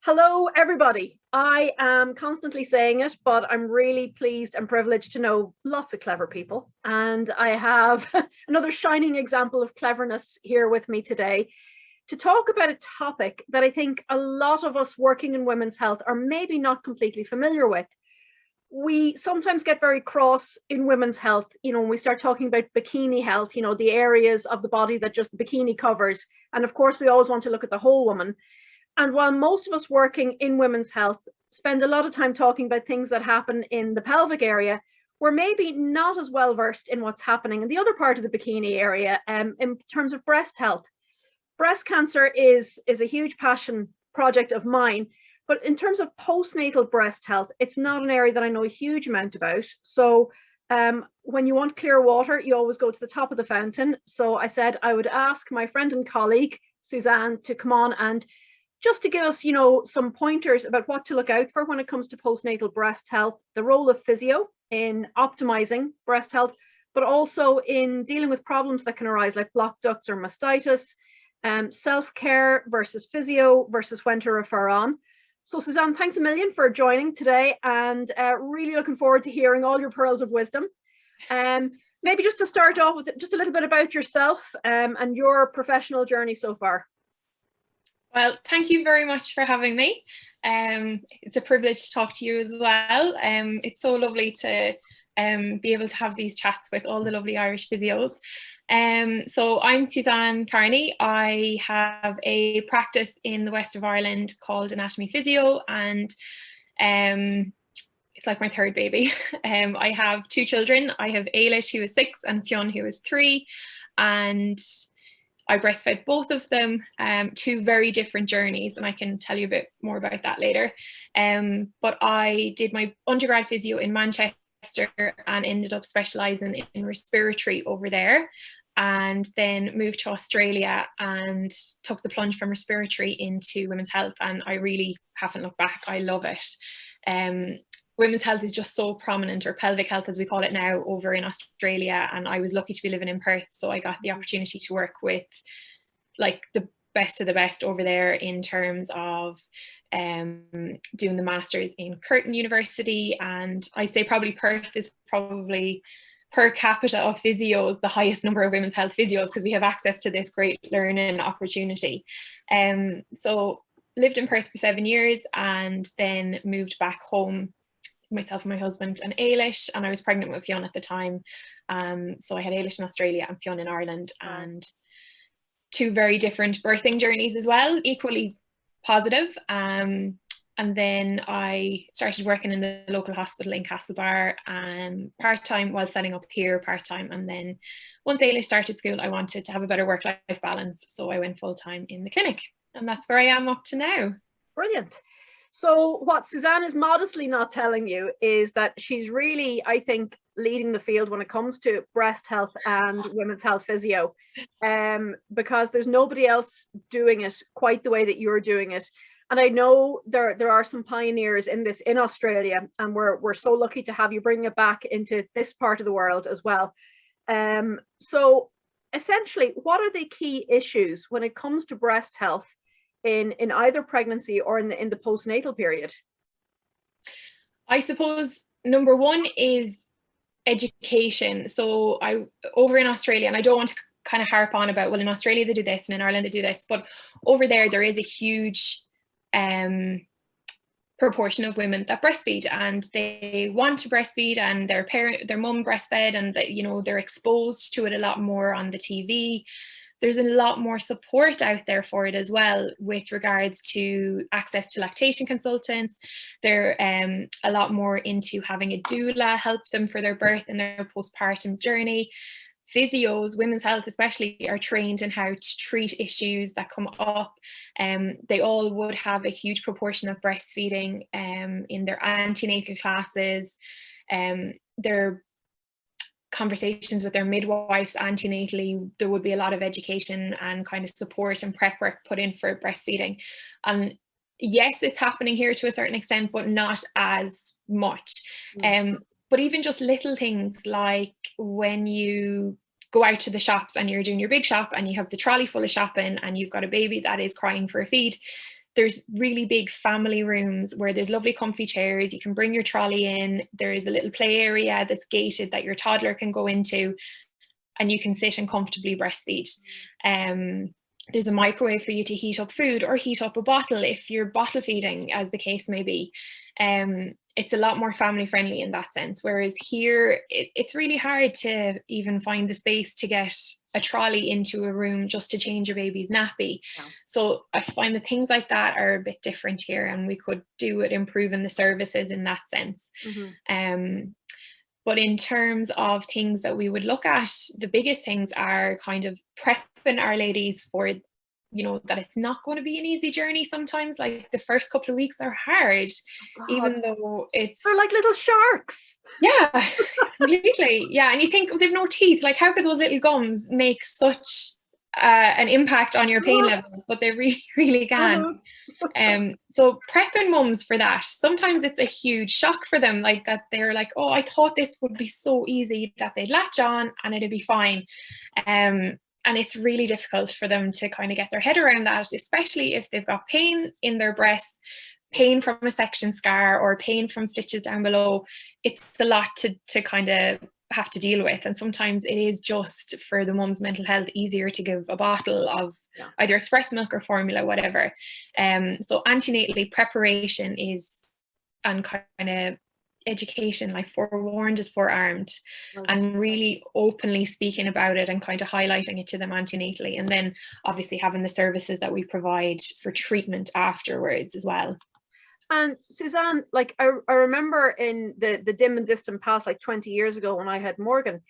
Hello, everybody. I am constantly saying it, but I'm really pleased and privileged to know lots of clever people. And I have another shining example of cleverness here with me today to talk about a topic that I think a lot of us working in women's health are maybe not completely familiar with. We sometimes get very cross in women's health, when we start talking about bikini health, the areas of the body that just the bikini covers. And of course, we always want to look at the whole woman. And while most of us working in women's health spend a lot of time talking about things that happen in the pelvic area, we're maybe not as well versed in what's happening in the other part of the bikini area in terms of breast health. Breast cancer is a huge passion project of mine, but in terms of postnatal breast health, it's not an area that I know a huge amount about. So when you want clear water, you always go to the top of the fountain. So I said I would ask my friend and colleague, Suzanne, to come on and just to give us, some pointers about what to look out for when it comes to postnatal breast health, the role of physio in optimizing breast health, but also in dealing with problems that can arise like blocked ducts or mastitis, self-care versus physio versus when to refer on. So Suzanne, thanks a million for joining today, and really looking forward to hearing all your pearls of wisdom. Maybe just to start off with just a little bit about yourself and your professional journey so far. Well, thank you very much for having me. It's a privilege to talk to you as well. It's so lovely to be able to have these chats with all the lovely Irish physios. So I'm Suzanne Carney. I have a practice in the west of Ireland called Anatomy Physio, and it's like my third baby. I have two children. I have Ailish, who is 6, and Fionn, who is 3. And I breastfed both of them, 2 very different journeys, and I can tell you a bit more about that later. But I did my undergrad physio in Manchester and ended up specialising in respiratory over there, and then moved to Australia and took the plunge from respiratory into women's health, and I really haven't looked back. I love it. Women's health is just so prominent, or pelvic health as we call it now, over in Australia, and I was lucky to be living in Perth, so I got the opportunity to work with like the best of the best over there in terms of doing the masters in Curtin University. And I'd say probably Perth is probably per capita of physios the highest number of women's health physios, because we have access to this great learning opportunity. So lived in Perth for 7 years and then moved back home, myself and my husband and Ailish, and I was pregnant with Fionn at the time. So I had Ailish in Australia and Fionn in Ireland, and 2 very different birthing journeys as well, equally positive. And then I started working in the local hospital in Castlebar part-time, while setting up here part-time. And then once Ailish started school, I wanted to have a better work-life balance, so I went full-time in the clinic, and that's where I am up to now. Brilliant. So what Suzanne is modestly not telling you is that she's really, I think, leading the field when it comes to breast health and women's health physio, because there's nobody else doing it quite the way that you're doing it. And I know there are some pioneers in this in Australia, and we're so lucky to have you bring it back into this part of the world as well. So essentially, what are the key issues when it comes to breast health in either pregnancy or in the postnatal period? I suppose number one is education. So over in Australia, and I don't want to kind of harp on about, well, in Australia they do this and in Ireland they do this, but over there is a huge proportion of women that breastfeed, and they want to breastfeed, and their mum breastfed, and they're exposed to it a lot more on the TV. There's a lot more support out there for it as well, with regards to access to lactation consultants. They're a lot more into having a doula help them for their birth and their postpartum journey. Physios, women's health especially, are trained in how to treat issues that come up. They all would have a huge proportion of breastfeeding in their antenatal classes. Their conversations with their midwives antenatally, there would be a lot of education and kind of support and prep work put in for breastfeeding. And yes, it's happening here to a certain extent, but not as much. But even just little things like when you go out to the shops and you're doing your big shop and you have the trolley full of shopping and you've got a baby that is crying for a feed, there's really big family rooms where there's lovely comfy chairs. You can bring your trolley in. There is a little play area that's gated that your toddler can go into, and you can sit and comfortably breastfeed. There's a microwave for you to heat up food or heat up a bottle if you're bottle feeding, as the case may be. It's a lot more family friendly in that sense. Whereas here, it's really hard to even find the space to get a trolley into a room just to change your baby's nappy. Yeah. So I find that things like that are a bit different here, and we could do it improving the services in that sense. But in terms of things that we would look at, the biggest things are kind of prepping our ladies for, you know, that it's not going to be an easy journey sometimes. Like the first couple of weeks are hard, even though they're like little sharks. Yeah, completely. Yeah, and you think, oh, they've no teeth. Like, how could those little gums make such an impact on your pain levels? But they really, really can. So prepping mums for that, sometimes it's a huge shock for them, like that they're like, oh, I thought this would be so easy, that they'd latch on and it'd be fine. And it's really difficult for them to kind of get their head around that, especially if they've got pain in their breasts, pain from a section scar or pain from stitches down below. It's a lot to kind of have to deal with, and sometimes it is just for the mum's mental health easier to give a bottle of either express milk or formula, whatever. So antenatally preparation is, and kind of education, like forewarned is forearmed, and really openly speaking about it and kind of highlighting it to them antenatally, and then obviously having the services that we provide for treatment afterwards as well. And Suzanne, like I remember in the dim and distant past, like 20 years ago when I had Morgan,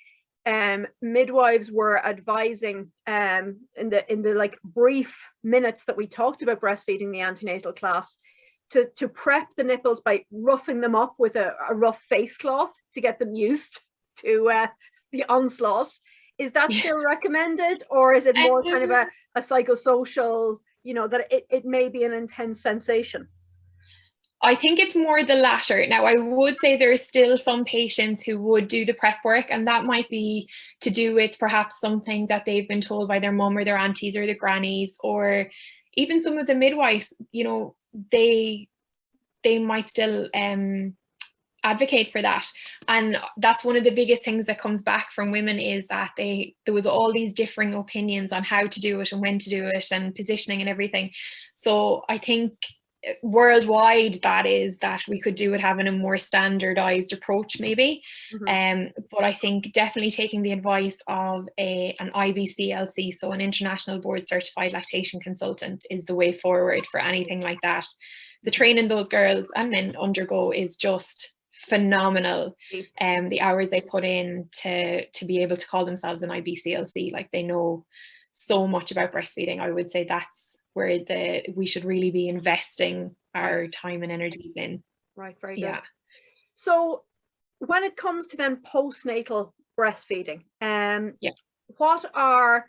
midwives were advising in the like brief minutes that we talked about breastfeeding the antenatal class to prep the nipples by roughing them up with a rough face cloth to get them used to the onslaught. Is that still recommended, or is it more kind of a psychosocial, you know, that it may be an intense sensation? I think it's more the latter. Now, I would say there is still some patients who would do the prep work, and that might be to do with perhaps something that they've been told by their mum or their aunties or their grannies, or even some of the midwives, you know, they might still advocate for that. And that's one of the biggest things that comes back from women, is that there was all these differing opinions on how to do it and when to do it and positioning and everything. So I think worldwide that we could do it having a more standardized approach maybe. But I think definitely taking the advice of an IBCLC, so an international board certified lactation consultant, is the way forward for anything like that. The training those girls and men undergo is just phenomenal. The hours they put in to be able to call themselves an IBCLC, like they know so much about breastfeeding. I would say that's where we should really be investing our time and energies in. Right, very good. So when it comes to then postnatal breastfeeding, what are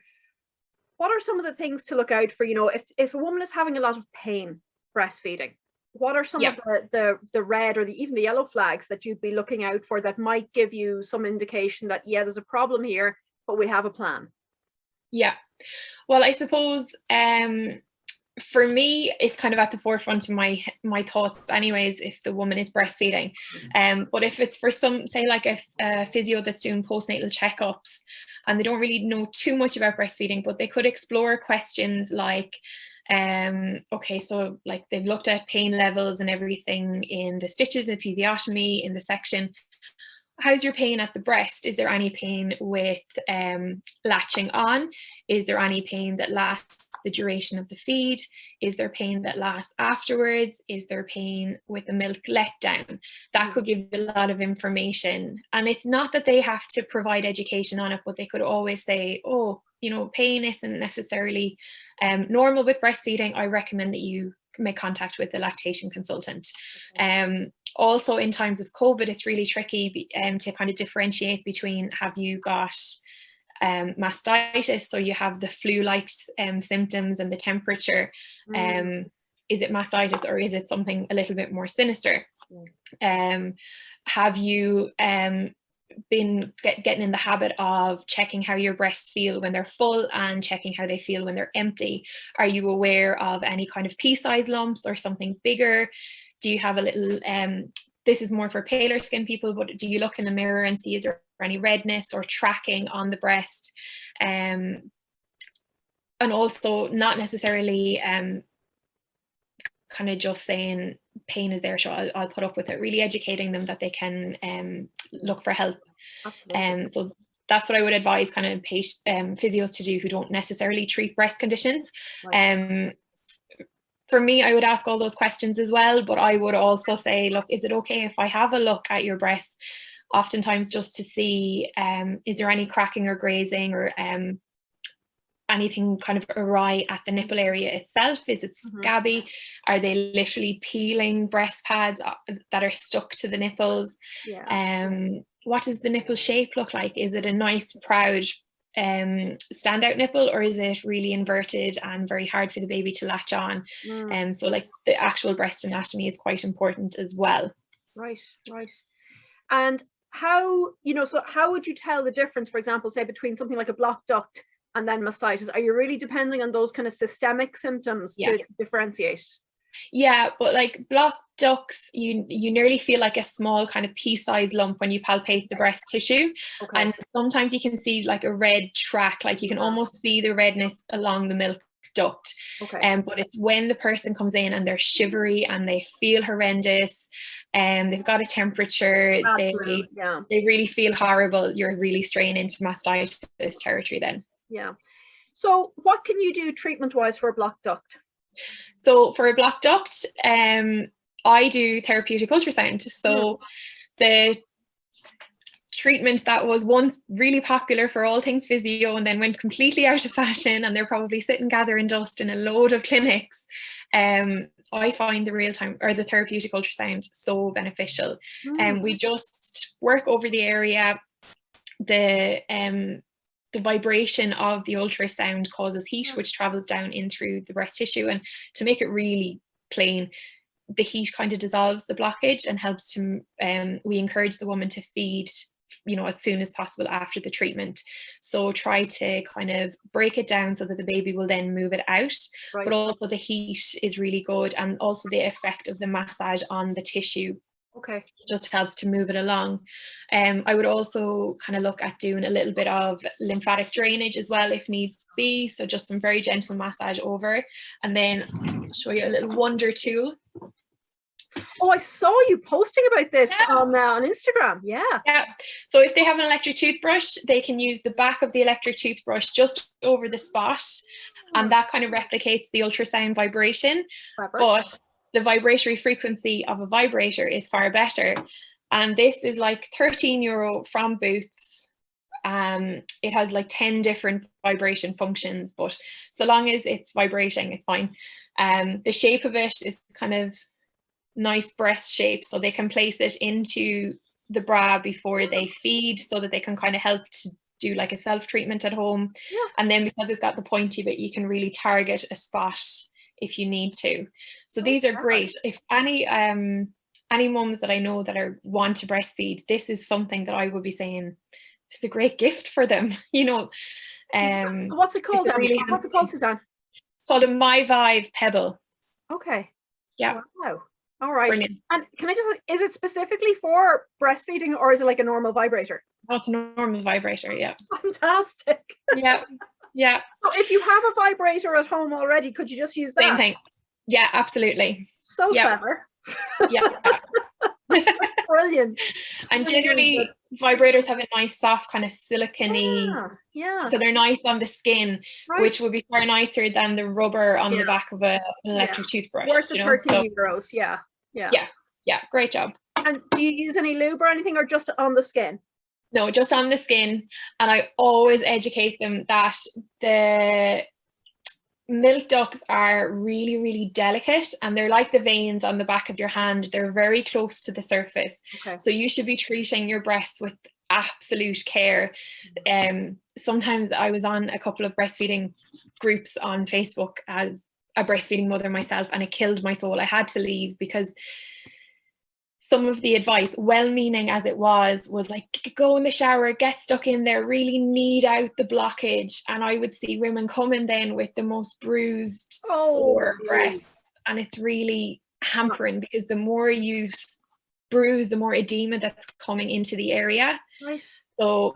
some of the things to look out for? You know, if a woman is having a lot of pain breastfeeding, what are some of the red or even the yellow flags that you'd be looking out for that might give you some indication that there's a problem here, but we have a plan? Yeah, well, I suppose for me, it's kind of at the forefront of my thoughts anyways, if the woman is breastfeeding. But if it's for some, say like a physio that's doing postnatal checkups and they don't really know too much about breastfeeding, but they could explore questions like, okay, so like they've looked at pain levels and everything in the stitches, episiotomy, in the section. How's your pain at the breast? Is there any pain with latching on? Is there any pain that lasts the duration of the feed? Is there pain that lasts afterwards? Is there pain with the milk letdown? That could give a lot of information. And it's not that they have to provide education on it, but they could always say, oh, you know, pain isn't necessarily normal with breastfeeding. I recommend that you make contact with the lactation consultant. Also, in times of COVID, it's really tricky to kind of differentiate between, have you got mastitis, so you have the flu-like symptoms and the temperature. Is it mastitis, or is it something a little bit more sinister? Have you been getting in the habit of checking how your breasts feel when they're full and checking how they feel when they're empty? Are you aware of any kind of pea-sized lumps or something bigger? Do you have a little, this is more for paler skin people, but do you look in the mirror and see is there any redness or tracking on the breast? And also not necessarily kind of just saying pain is there, so I'll put up with it, really educating them that they can look for help. So that's what I would advise kind of physios to do who don't necessarily treat breast conditions. Right. For me, I would ask all those questions as well, but I would also say, look, is it okay if I have a look at your breasts, oftentimes just to see, is there any cracking or grazing or anything kind of awry at the nipple area itself? Is it scabby? Are they literally peeling breast pads that are stuck to the nipples? What does the nipple shape look like? Is it a nice, proud, standout nipple, or is it really inverted and very hard for the baby to latch on? So like the actual breast anatomy is quite important as well. Right. And how, so how would you tell the difference, for example, say between something like a blocked duct and then mastitis? Are you really depending on those kind of systemic symptoms to differentiate? Yeah, but like blocked ducts, you nearly feel like a small kind of pea-sized lump when you palpate the breast tissue. And sometimes you can see like a red track, like you can almost see the redness along the milk duct. But it's when the person comes in and they're shivery and they feel horrendous and they've got a temperature, they really feel horrible, you're really straying into mastitis territory then. So what can you do treatment wise for a blocked duct? So for a blocked duct, I do therapeutic ultrasound. So the treatment that was once really popular for all things physio and then went completely out of fashion, and they're probably sitting gathering dust in a load of clinics, I find the therapeutic ultrasound so beneficial. And we just work over the area. The vibration of the ultrasound causes heat, which travels down in through the breast tissue, and to make it really plain, the heat kind of dissolves the blockage and helps to we encourage the woman to feed as soon as possible after the treatment. So try to kind of break it down so that the baby will then move it out. But also the heat is really good, and also the effect of the massage on the tissue just helps to move it along. I would also kind of look at doing a little bit of lymphatic drainage as well if needs be, so just some very gentle massage over. And then I'll show you a little wonder tool. Oh, I saw you posting about this on Instagram. So if they have an electric toothbrush, they can use the back of the electric toothbrush just over the spot, and that kind of replicates the ultrasound vibration. But the vibratory frequency of a vibrator is far better, and this is like €13 from Boots. It has like 10 different vibration functions, but so long as it's vibrating, it's fine. The shape of it is kind of nice breast shape, so they can place it into the bra before they feed, so that they can kind of help to do like a self-treatment at home. And then because it's got the pointy bit, you can really target a spot if you need to. So these are great. If any mums that I know that want to breastfeed, this is something that I would be saying it's a great gift for them. What's it called? What's it called, Suzanne? It's called a My Vibe Pebble. Wow. All right. Brilliant. And can I just, is it specifically for breastfeeding, or is it like a normal vibrator? Oh, it's a normal vibrator. Fantastic. So if you have a vibrator at home already, could you just use that? Same thing. Yeah, absolutely. So clever. Brilliant. And generally vibrators have a nice soft kind of silicone-y, so they're nice on the skin, which would be far nicer than the rubber on the back of an electric toothbrush. Worth the €13. Great job. And do you use any lube or anything, or just on the skin? No, just on the skin. And I always educate them that the milk ducts are really, really delicate, and they're like the veins on the back of your hand. They're very close to the surface. So you should be treating your breasts with absolute care. Sometimes I was on a couple of breastfeeding groups on Facebook as a breastfeeding mother myself, and it killed my soul. I had to leave because some of the advice, well-meaning as it was like, go in the shower, get stuck in there, really knead out the blockage. And I would see women coming then with the most bruised, sore breasts, and it's really hampering, because the more you bruise, the more edema that's coming into the area. Right. So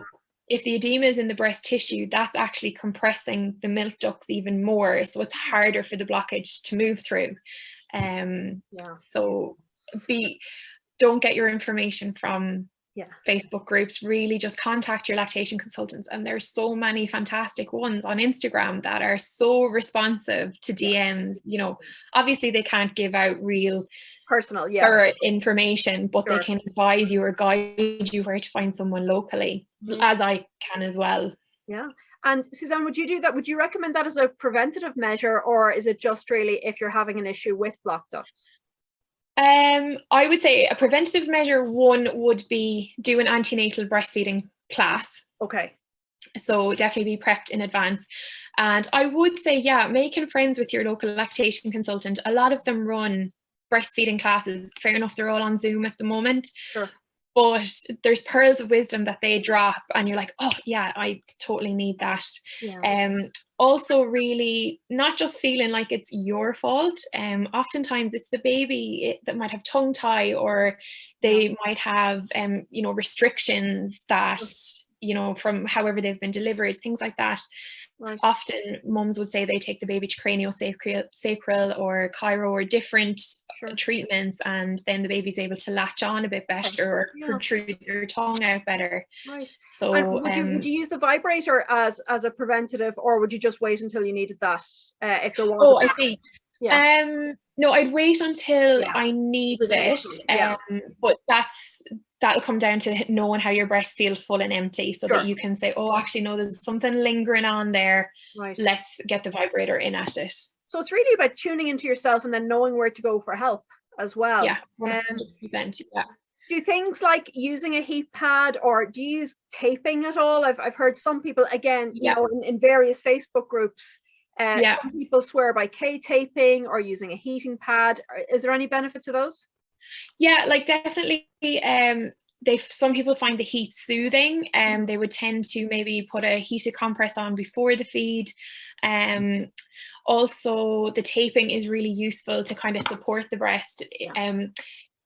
if the edema is in the breast tissue, that's actually compressing the milk ducts even more, so it's harder for the blockage to move through. So don't get your information from Facebook groups. Really just contact your lactation consultants, and there's so many fantastic ones on Instagram that are so responsive to DMs. You know, obviously they can't give out real personal information, but they can advise you or guide you where to find someone locally, as I can as well. Yeah. And Suzanne, would you do that? Would you recommend that as a preventative measure, or is it just really if you're having an issue with blocked ducts? I would say a preventative measure one would be do an antenatal breastfeeding class. Okay. So definitely be prepped in advance. And I would say, making friends with your local lactation consultant. A lot of them run breastfeeding classes. Fair enough, they're all on Zoom at the moment. Sure. But there's pearls of wisdom that they drop, and you're like, oh yeah, I totally need that. Also really not just feeling like it's your fault. Oftentimes it's the baby that might have tongue tie, or they might have restrictions that from however they've been delivered, things like that. Right. Often mums would say they take the baby to craniosacral or chiro or different treatments, and then the baby's able to latch on a bit better or protrude their tongue out better. Right. So would you use the vibrator as a preventative, or would you just wait until you needed that if there was? I see. No, I'd wait until I needed it. But that'll come down to knowing how your breasts feel full and empty, so that you can say, oh, actually, no, there's something lingering on there. Right. Let's get the vibrator in at it. So it's really about tuning into yourself and then knowing where to go for help as well. Yeah, 100%. Do things like using a heat pad, or do you use taping at all? I've heard some people, again, you know, in various Facebook groups, some people swear by K-taping or using a heating pad. Is there any benefit to those? Yeah, like definitely. Some people find the heat soothing, and they would tend to maybe put a heated compress on before the feed. Also, the taping is really useful to kind of support the breast,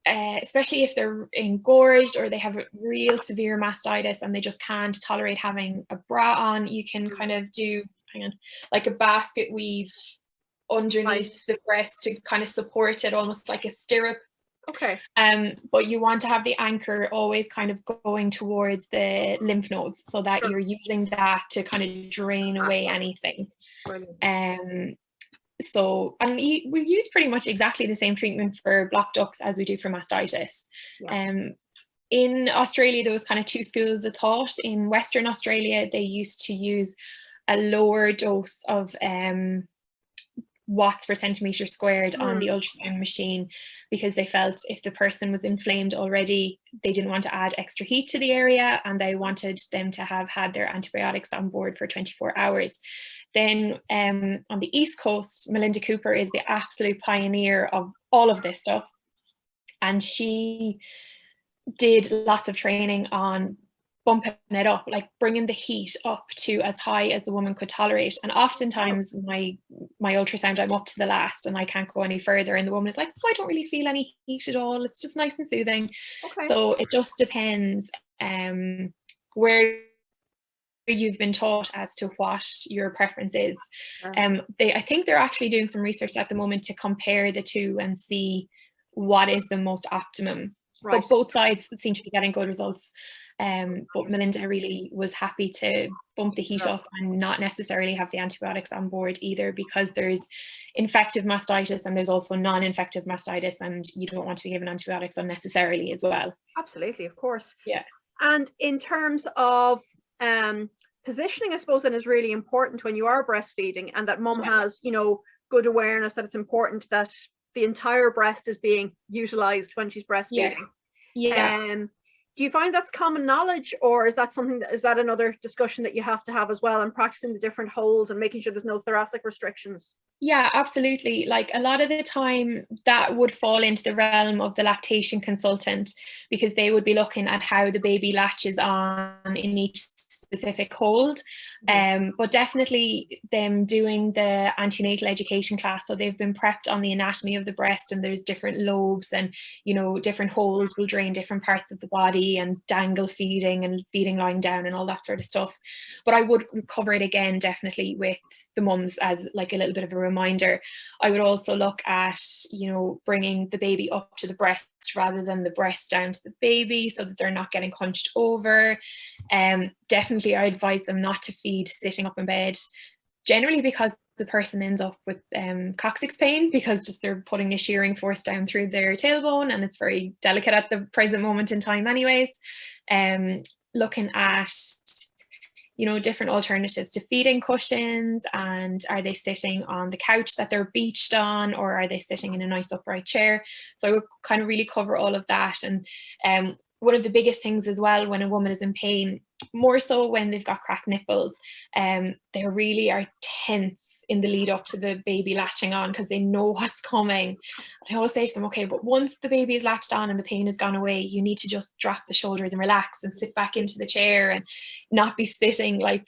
especially if they're engorged or they have real severe mastitis and they just can't tolerate having a bra on. You can kind of do like a basket weave underneath the breast to kind of support it, almost like a stirrup. Okay. But you want to have the anchor always kind of going towards the lymph nodes, so that you're using that to kind of drain away anything. Brilliant. So, and we use pretty much exactly the same treatment for blocked ducts as we do for mastitis. In Australia, there was kind of two schools of thought. In Western Australia, they used to use a lower dose of watts per centimeter squared on the ultrasound machine, because they felt if the person was inflamed already, they didn't want to add extra heat to the area, and they wanted them to have had their antibiotics on board for 24 hours. Then on the East Coast, Melinda Cooper is the absolute pioneer of all of this stuff, and she did lots of training on bumping it up, like bringing the heat up to as high as the woman could tolerate. And oftentimes my ultrasound, I'm up to the last and I can't go any further, and the woman is like, oh, I don't really feel any heat at all, it's just nice and soothing. So it just depends where you've been taught as to what your preference is. I think they're actually doing some research at the moment to compare the two and see what is the most optimum. But both sides seem to be getting good results. But Melinda really was happy to bump the heat up and not necessarily have the antibiotics on board either, because there's infective mastitis and there's also non-infective mastitis, and you don't want to be given antibiotics unnecessarily as well. Absolutely, of course. Yeah. And in terms of positioning, I suppose, then is really important when you are breastfeeding, and that mum has, good awareness that it's important that the entire breast is being utilized when she's breastfeeding. Do you find that's common knowledge, or is that another discussion that you have to have as well, and practicing the different holds and making sure there's no thoracic restrictions? Yeah, absolutely. Like a lot of the time that would fall into the realm of the lactation consultant, because they would be looking at how the baby latches on in each specific hold. But definitely them doing the antenatal education class, so they've been prepped on the anatomy of the breast, and there's different lobes, and different holes will drain different parts of the body, and dangle feeding and feeding lying down and all that sort of stuff. But I would cover it again definitely with the mums as like a little bit of a reminder. I would also look at, bringing the baby up to the breast rather than the breast down to the baby, so that they're not getting hunched over. Definitely I advise them not to feed sitting up in bed, generally because the person ends up with coccyx pain, because just they're putting a shearing force down through their tailbone, and it's very delicate at the present moment in time anyways. Looking at different alternatives to feeding cushions, and are they sitting on the couch that they're beached on, or are they sitting in a nice upright chair? So I would kind of really cover all of that. And one of the biggest things as well when a woman is in pain, more so when they've got cracked nipples, they really are tense in the lead up to the baby latching on, because they know what's coming. I always say to them, okay, but once the baby is latched on and the pain has gone away, you need to just drop the shoulders and relax and sit back into the chair, and not be sitting like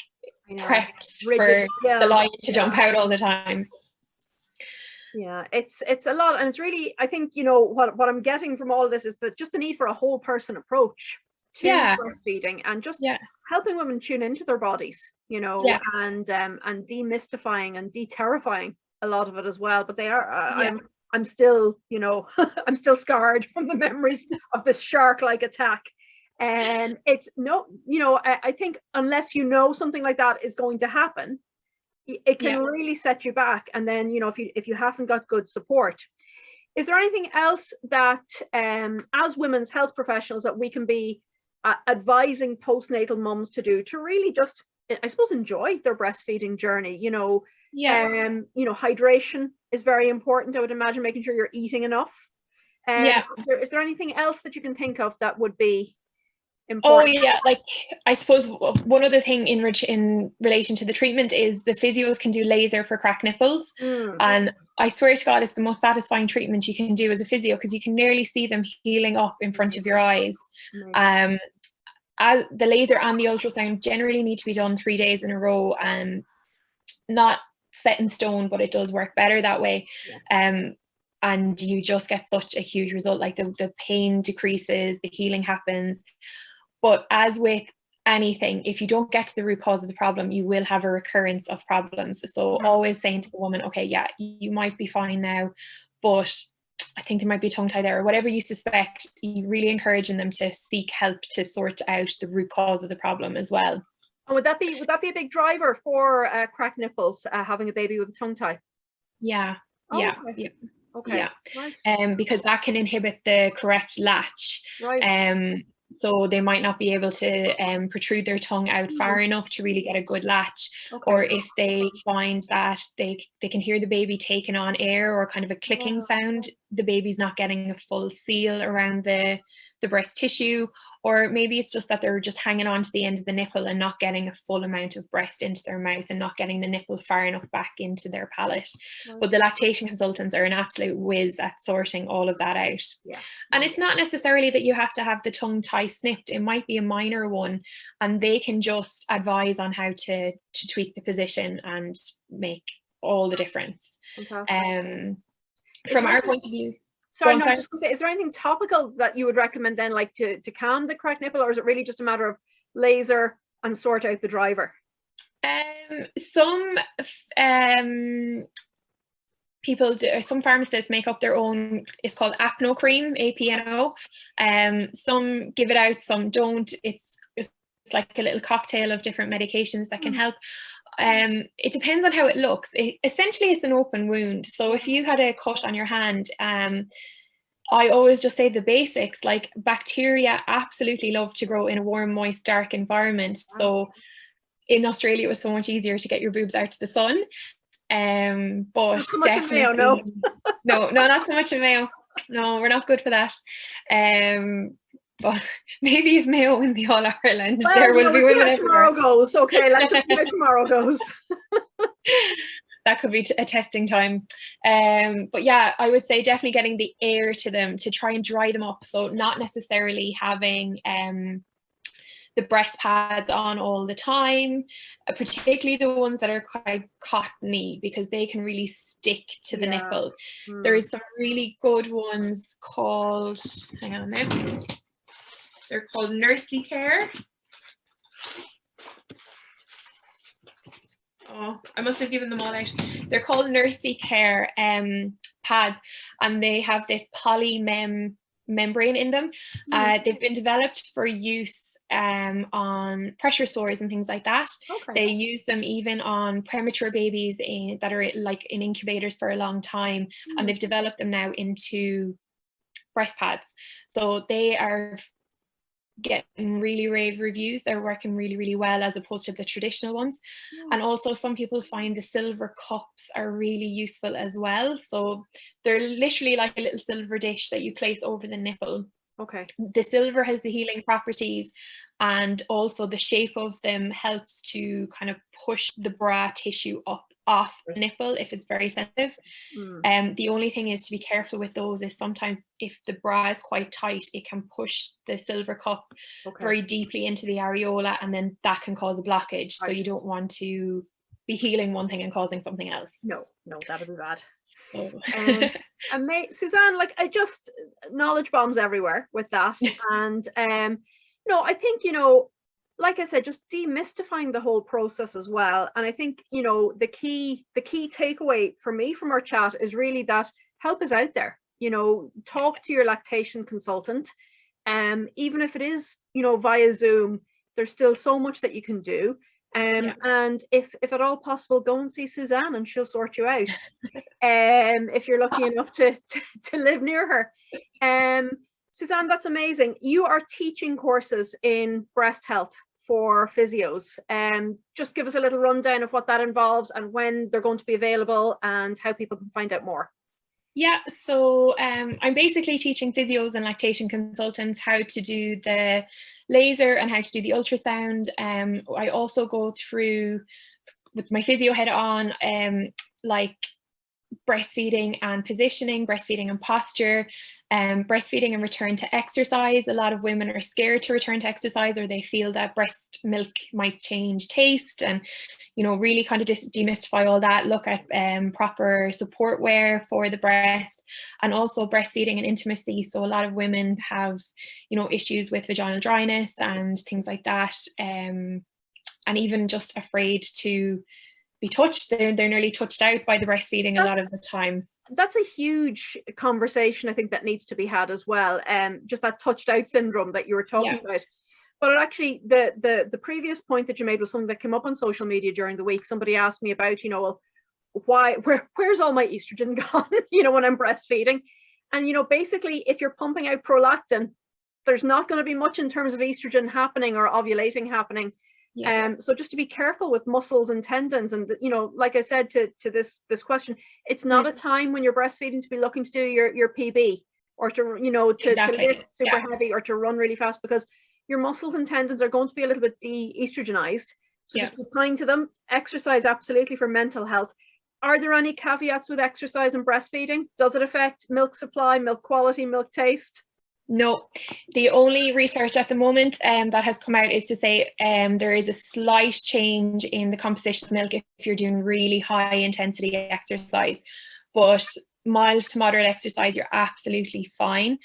prepped for the lion to jump out all the time. Yeah, it's a lot, and it's really, I think, what I'm getting from all of this is that just the need for a whole person approach to breastfeeding, and just helping women tune into their bodies, and demystifying and de-terrifying a lot of it as well. But they are, I'm still, I'm still scarred from the memories of this shark-like attack. And it's I think unless something like that is going to happen, it can really set you back. And then, if you haven't got good support, is there anything else that as women's health professionals that we can be advising postnatal mums to do to really just, I suppose, enjoy their breastfeeding journey? Hydration is very important, I would imagine, making sure you're eating enough. Is there anything else that you can think of that would be important? Oh yeah, like I suppose one other thing in relation to the treatment is the physios can do laser for cracked nipples, and I swear to God, it's the most satisfying treatment you can do as a physio, because you can nearly see them healing up in front of your eyes. As the laser and the ultrasound generally need to be done 3 days in a row, and not set in stone, but it does work better that way. And you just get such a huge result. Like the pain decreases, the healing happens. But as with anything, if you don't get to the root cause of the problem, you will have a recurrence of problems. So always saying to the woman, okay, yeah, you might be fine now, but I think there might be a tongue tie there, or whatever you suspect, you really encouraging them to seek help to sort out the root cause of the problem as well. And would that be a big driver for cracked nipples, having a baby with a tongue tie? Okay. Because that can inhibit the correct latch. So they might not be able to protrude their tongue out far enough to really get a good latch. Or if they find that they can hear the baby taking on air, or kind of a clicking sound, the baby's not getting a full seal around the breast tissue. Or maybe it's just that they're just hanging on to the end of the nipple and not getting a full amount of breast into their mouth, and not getting the nipple far enough back into their palate. But the lactation consultants are an absolute whiz at sorting all of that out. And it's not necessarily that you have to have the tongue tie snipped. It might be a minor one, and they can just advise on how to tweak the position and make all the difference. From our point of view. Sorry, no, I was just going to say, is there anything topical that you would recommend then, like to calm the cracked nipple, or is it really just a matter of laser and sort out the driver? Some people do, some pharmacists make up their own, it's called Apno cream, APNO. Some give it out, some don't. It's like a little cocktail of different medications that can help. It depends on how it looks. Essentially, it's an open wound. So if you had a cut on your hand, I always just say the basics, like bacteria absolutely love to grow in a warm, moist, dark environment. So in Australia, it was so much easier to get your boobs out to the sun. But definitely, no, not so much in Mayo. No, we're not good for that. But maybe if Mayo win the All Ireland, there will be women everywhere. Tomorrow goes. Okay, let's just see how tomorrow goes. that could be a testing time. But yeah, I would say definitely getting the air to them to try and dry them up. So not necessarily having the breast pads on all the time, particularly the ones that are quite cottony, because they can really stick to the nipple. There's some really good ones called, hang on a minute, they're called Nursey Care. Oh, I must have given them all out. They're called Nursey Care pads, and they have this membrane in them. They've been developed for use on pressure sores and things like that. They use them even on premature babies that are like in incubators for a long time, and they've developed them now into breast pads. So they are getting really rave reviews. They're working really, really well as opposed to the traditional ones. And also some people find the silver cups are really useful as well. So they're literally like a little silver dish that you place over the nipple. The silver has the healing properties, and also the shape of them helps to kind of push the bra tissue up off the nipple if it's very sensitive. The only thing is to be careful with those is sometimes if the bra is quite tight, it can push the silver cup very deeply into the areola, and then that can cause a blockage. So you don't want to be healing one thing and causing something else. No, that would be bad. And Suzanne, like, I just, knowledge bombs everywhere with that. And no, I think, you know, like I said, just demystifying the whole process as well. And I think, you know, the key takeaway for me from our chat is really that help is out there. You know, talk to your lactation consultant. Even if it is, you know, via Zoom, there's still so much that you can do. And if at all possible, go and see Suzanne and she'll sort you out. If you're lucky enough to live near her. Suzanne, that's amazing. You are teaching courses in breast health for physios. Just give us a little rundown of what that involves and when they're going to be available and how people can find out more. Yeah, so I'm basically teaching physios and lactation consultants how to do the laser and how to do the ultrasound. I also go through with my physio head on, like breastfeeding and positioning, breastfeeding and posture, breastfeeding and return to exercise. A lot of women are scared to return to exercise, or they feel that breast milk might change taste, and you know, really kind of demystify all that. Look at proper support wear for the breast, and also breastfeeding and intimacy. So a lot of women have, you know, issues with vaginal dryness and things like that, and even just afraid to be touched. They're nearly touched out by the breastfeeding a lot of the time. That's a huge conversation I think that needs to be had as well. Just that touched out syndrome that you were talking about. But it actually, the previous point that you made was something that came up on social media during the week. Somebody asked me about, you know, well, where's all my estrogen gone, you know, when I'm breastfeeding? And, you know, basically, if you're pumping out prolactin, there's not going to be much in terms of estrogen happening or ovulating happening. So just to be careful with muscles and tendons, and you know, like I said to this question, it's not a time when you're breastfeeding to be looking to do your PB or to, you know, to lift super heavy or to run really fast, because your muscles and tendons are going to be a little bit de-estrogenized. So just be kind to them. Exercise absolutely for mental health. Are there any caveats with exercise and breastfeeding? Does it affect milk supply, milk quality, milk taste? No, the only research at the moment that has come out is to say there is a slight change in the composition of milk if you're doing really high intensity exercise, but mild to moderate exercise, you're absolutely fine.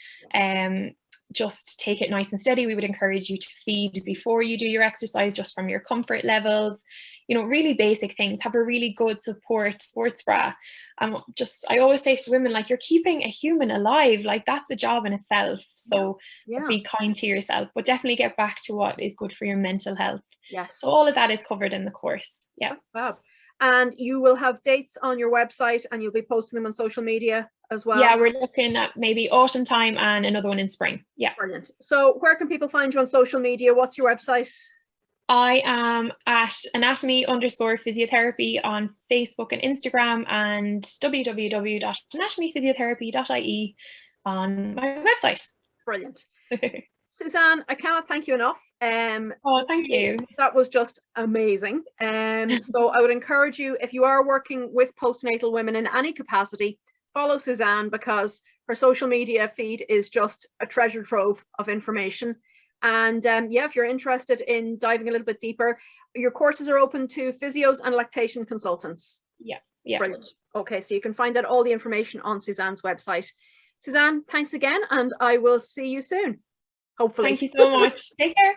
Just take it nice and steady. We would encourage you to feed before you do your exercise, just from your comfort levels. You know, really basic things. Have a really good support sports bra. I always say to women, like, you're keeping a human alive, like that's a job in itself. So be kind to yourself, but definitely get back to what is good for your mental health. So all of that is covered in the course. That's fab. And you will have dates on your website and you'll be posting them on social media as well. Yeah, we're looking at maybe autumn time and another one in spring. Brilliant. So where can people find you on social media? What's your website? I am at anatomy_physiotherapy on Facebook and Instagram, and www.anatomyphysiotherapy.ie on my website. Brilliant. Suzanne, I cannot thank you enough. Oh, thank you. That was just amazing. So I would encourage you, if you are working with postnatal women in any capacity, follow Suzanne, because her social media feed is just a treasure trove of information. And yeah, if you're interested in diving a little bit deeper, your courses are open to physios and lactation consultants. Yeah. Brilliant. Okay, so you can find out all the information on Suzanne's website. Suzanne, thanks again, and I will see you soon, hopefully. Thank you so much. Take care.